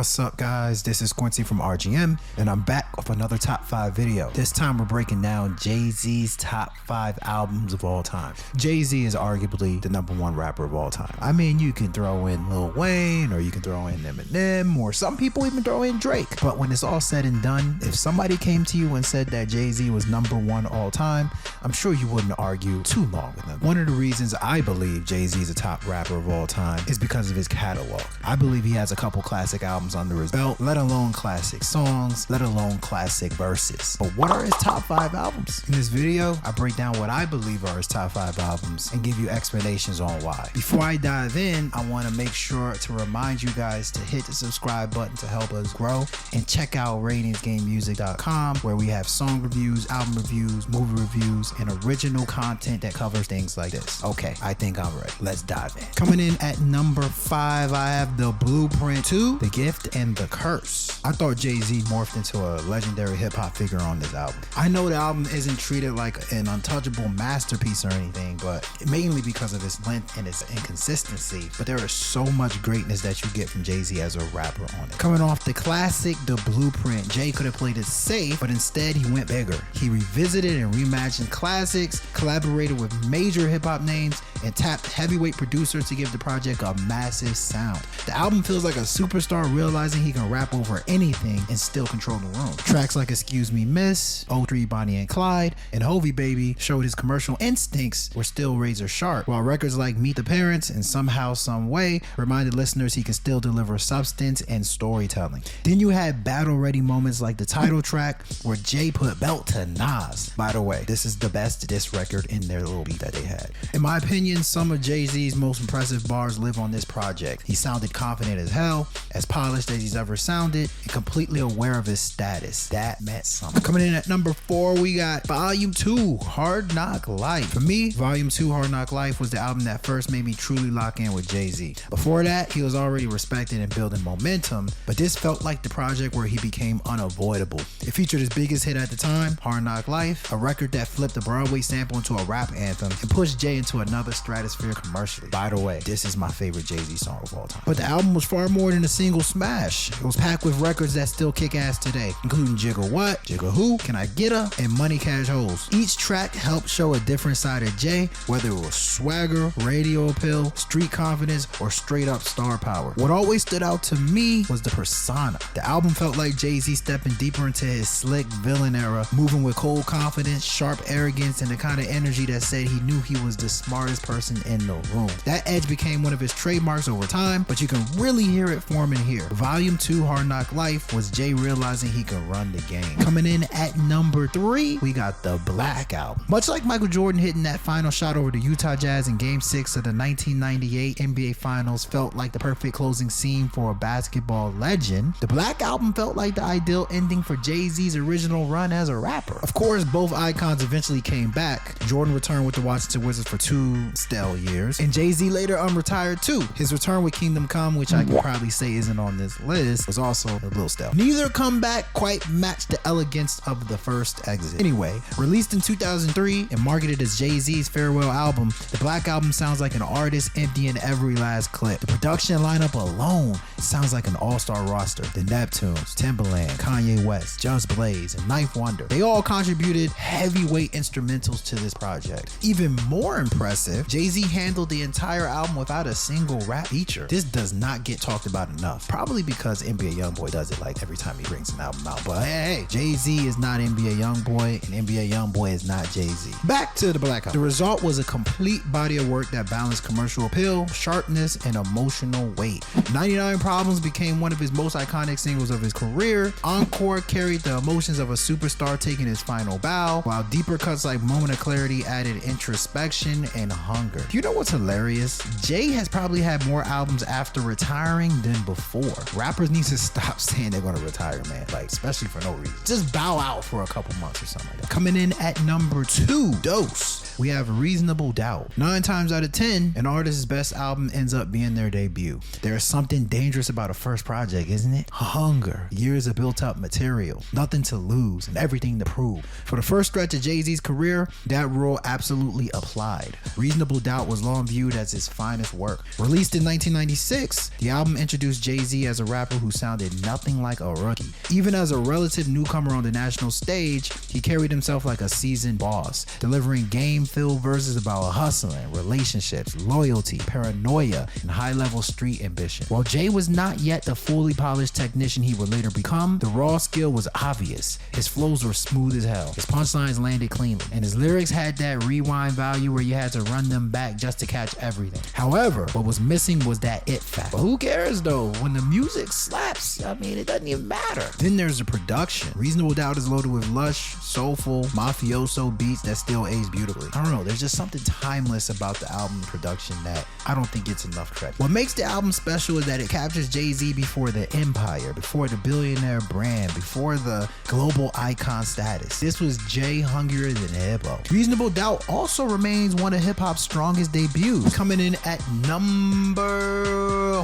What's up guys, this is Quincy from RGM and I'm back with another top 5 video. This time we're breaking down Jay-Z's top 5 albums of all time. Jay-Z is arguably the #1 rapper of all time. I mean, you can throw in Lil Wayne or you can throw in Eminem or some people even throw in Drake. But when it's all said and done, if somebody came to you and said that Jay-Z was #1 all time, I'm sure you wouldn't argue too long with them. One of the reasons I believe Jay-Z is a top rapper of all time is because of his catalog. I believe he has a couple classic albums under his belt, let alone classic songs, let alone classic verses. But what are his top 5 albums? In this video, I break down what I believe are his top 5 albums and give you explanations on why. Before I dive in, I want to make sure to remind you guys to hit the subscribe button to help us grow and check out ratingsgamemusic.com where we have song reviews, album reviews, movie reviews, and original content that covers things like this. Okay, I think I'm ready. Let's dive in. Coming in at number 5, I have The Blueprint 2, The Gift, and The Curse. I thought Jay-Z morphed into a legendary hip-hop figure on this album. I know the album isn't treated like an untouchable masterpiece or anything, but mainly because of its length and its inconsistency, but there is so much greatness that you get from Jay-Z as a rapper on it. Coming off the classic The Blueprint, Jay could have played it safe, but instead he went bigger. He revisited and reimagined classics, collaborated with major hip-hop names, and tapped heavyweight producers to give the project a massive sound. The album feels like a superstar realizing he can rap over anything and still control the room. Tracks like Excuse Me Miss, 03 Bonnie and Clyde, and Hovey Baby showed his commercial instincts were still razor sharp, while records like Meet the Parents and Somehow Some Way reminded listeners he can still deliver substance and storytelling. Then you had battle ready moments like the title track where Jay put belt to Nas. By the way, this is the best diss record in their little beat that they had. In my opinion, some of Jay-Z's most impressive bars live on this project. He sounded confident as hell, as polished as he's ever sounded, and completely aware of his status. That meant something. Coming in at number 4, we got Volume 2, Hard Knock Life. For me, Volume 2, Hard Knock Life was the album that first made me truly lock in with Jay-Z. Before that, he was already respected and building momentum, but this felt like the project where he became unavoidable. It featured his biggest hit at the time, Hard Knock Life, a record that flipped a Broadway sample into a rap anthem and pushed Jay into another stratosphere commercially. By the way, this is my favorite Jay-Z song of all time. But the album was far more than a single smash. It was packed with records that still kick ass today, including Jigga What, Jigga Who, Can I Get Her, and Money Cash Holes. Each track helped show a different side of Jay, whether it was swagger, radio appeal, street confidence, or straight up star power. What always stood out to me was the persona. The album felt like Jay-Z stepping deeper into his slick villain era, moving with cold confidence, sharp arrogance, and the kind of energy that said he knew he was the smartest person in the room. That edge became one of his trademarks over time, but you can really hear it forming here. Volume 2, Hard Knock Life, was Jay realizing he could run the game. Coming in at number 3, we got The Black Album. Much like Michael Jordan hitting that final shot over the Utah Jazz in Game 6 of the 1998 NBA Finals felt like the perfect closing scene for a basketball legend, The Black Album felt like the ideal ending for Jay-Z's original run as a rapper. Of course, both icons eventually came back. Jordan returned with the Washington Wizards for 2 stale years, and Jay-Z later unretired too. His return with Kingdom Come, which I can probably say isn't on this list, was also a little stale. Neither comeback quite matched the elegance of the first exit. Anyway, released in 2003 and marketed as Jay-Z's farewell album, The Black Album sounds like an artist emptying every last clip. The production lineup alone sounds like an all-star roster. The Neptunes, Timbaland, Kanye West, Just Blaze, and Ninth Wonder. They all contributed heavyweight instrumentals to this project. Even more impressive, Jay-Z handled the entire album without a single rap feature. This does not get talked about enough. Probably because NBA Youngboy does it like every time he brings an album out. But hey, Jay-Z is not NBA Youngboy, and NBA Youngboy is not Jay-Z. Back to The Black Album. The result was a complete body of work that balanced commercial appeal, sharpness, and emotional weight. 99 Problems became one of his most iconic singles of his career. Encore carried the emotions of a superstar taking his final bow, while deeper cuts like Moment of Clarity added introspection and hunger. You know what's hilarious? Jay has probably had more albums after retiring than before. Rappers need to stop saying they're gonna retire, man. Like, especially for no reason. Just bow out for a couple months or something like that. Coming in at number 2, Dose, we have Reasonable Doubt. 9 times out of 10, an artist's best album ends up being their debut. There's something dangerous about a first project, isn't it? Hunger, years of built up material, nothing to lose, and everything to prove. For the first stretch of Jay-Z's career, that rule absolutely applied. Reasonable Reasonable Doubt was long viewed as his finest work. Released in 1996, the album introduced Jay-Z as a rapper who sounded nothing like a rookie. Even as a relative newcomer on the national stage, he carried himself like a seasoned boss, delivering game-filled verses about hustling, relationships, loyalty, paranoia, and high-level street ambition. While Jay was not yet the fully polished technician he would later become, the raw skill was obvious. His flows were smooth as hell, his punchlines landed cleanly, and his lyrics had that rewind value where you had to run them back just to catch everything. However, what was missing was that it factor. But who cares though? When the music slaps, I mean, it doesn't even matter. Then there's the production. Reasonable Doubt is loaded with lush, soulful, mafioso beats that still age beautifully. I don't know, there's just something timeless about the album production that I don't think gets enough credit. What makes the album special is that it captures Jay-Z before the empire, before the billionaire brand, before the global icon status. This was Jay hungrier than hip-hop. Reasonable Doubt also remains one of hip-hop's strongest debuts, coming in at number...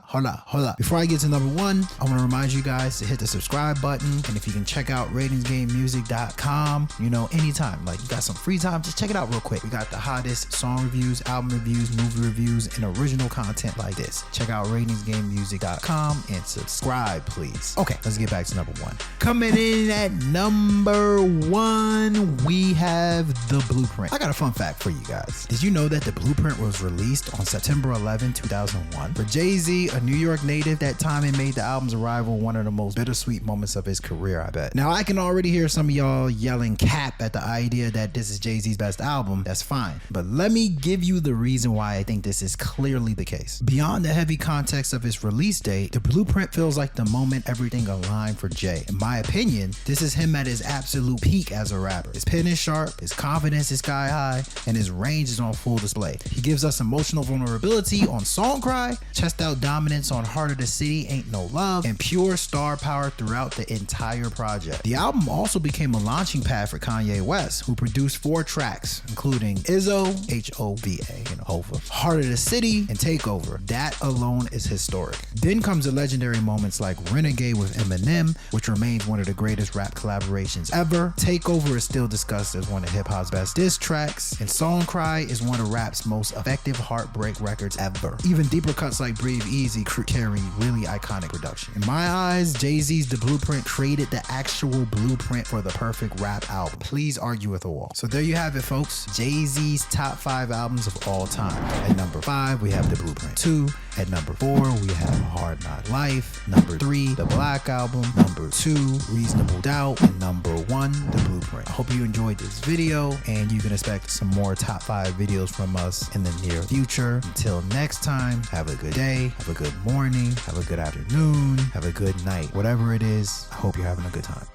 Hold up. Before I get to number one, I want to remind you guys to hit the subscribe button, and if you can check out ratingsgamemusic.com, you know, anytime, like you got some free time, just check it out real quick. We got the hottest song reviews, album reviews, movie reviews, and original content like this. Check out ratingsgamemusic.com and subscribe, please. Okay, let's get back to number one. Coming in at number one, we have The Blueprint. I got a fun fact for you guys. Did you know that The Blueprint was released on September 11, 2001? For Jay-Z, a New York native, that time it made the album's arrival one of the most bittersweet moments of his career, I bet. Now, I can already hear some of y'all yelling cap at the idea that this is Jay-Z's best album. That's fine. But let me give you the reason why I think this is clearly the case. Beyond the heavy context of its release date, The Blueprint feels like the moment everything aligned for Jay. In my opinion, this is him at his absolute peak as a rapper. His pen is sharp, his confidence is sky high, and his range is on full display. He gives us emotional vulnerability on Song Cry, chest out dominance on Heart of the City, Ain't No Love, and pure star power throughout the entire project. The album also became a launching pad for Kanye West, who produced 4 tracks, including Izzo, H-O-V-A, and Hova, Heart of the City, and Takeover. That alone is historic. Then comes the legendary moments like Renegade with Eminem, which remains one of the greatest rap collaborations ever. Takeover is still discussed as one of hip-hop's best diss tracks, and Song Cry is one of rap's most effective heartbreak records ever. Even deeper cuts like Breathe Easy carry really iconic production. In my eyes, Jay-Z's The Blueprint created the actual blueprint for the perfect rap album. Please argue with a wall. So there you have it, folks. Jay-Z's top 5 albums of all time. At number 5, we have The Blueprint 2. At number 4, we have Hard Knock Life. Number 3, The Black Album. Number 2, Reasonable Doubt. And number 1, The Blueprint. I hope you enjoyed this video, and you can expect some more top 5 videos from us in the near future. Until next time, have a good day, have a good morning, have a good afternoon, have a good night. Whatever it is, I hope you're having a good time.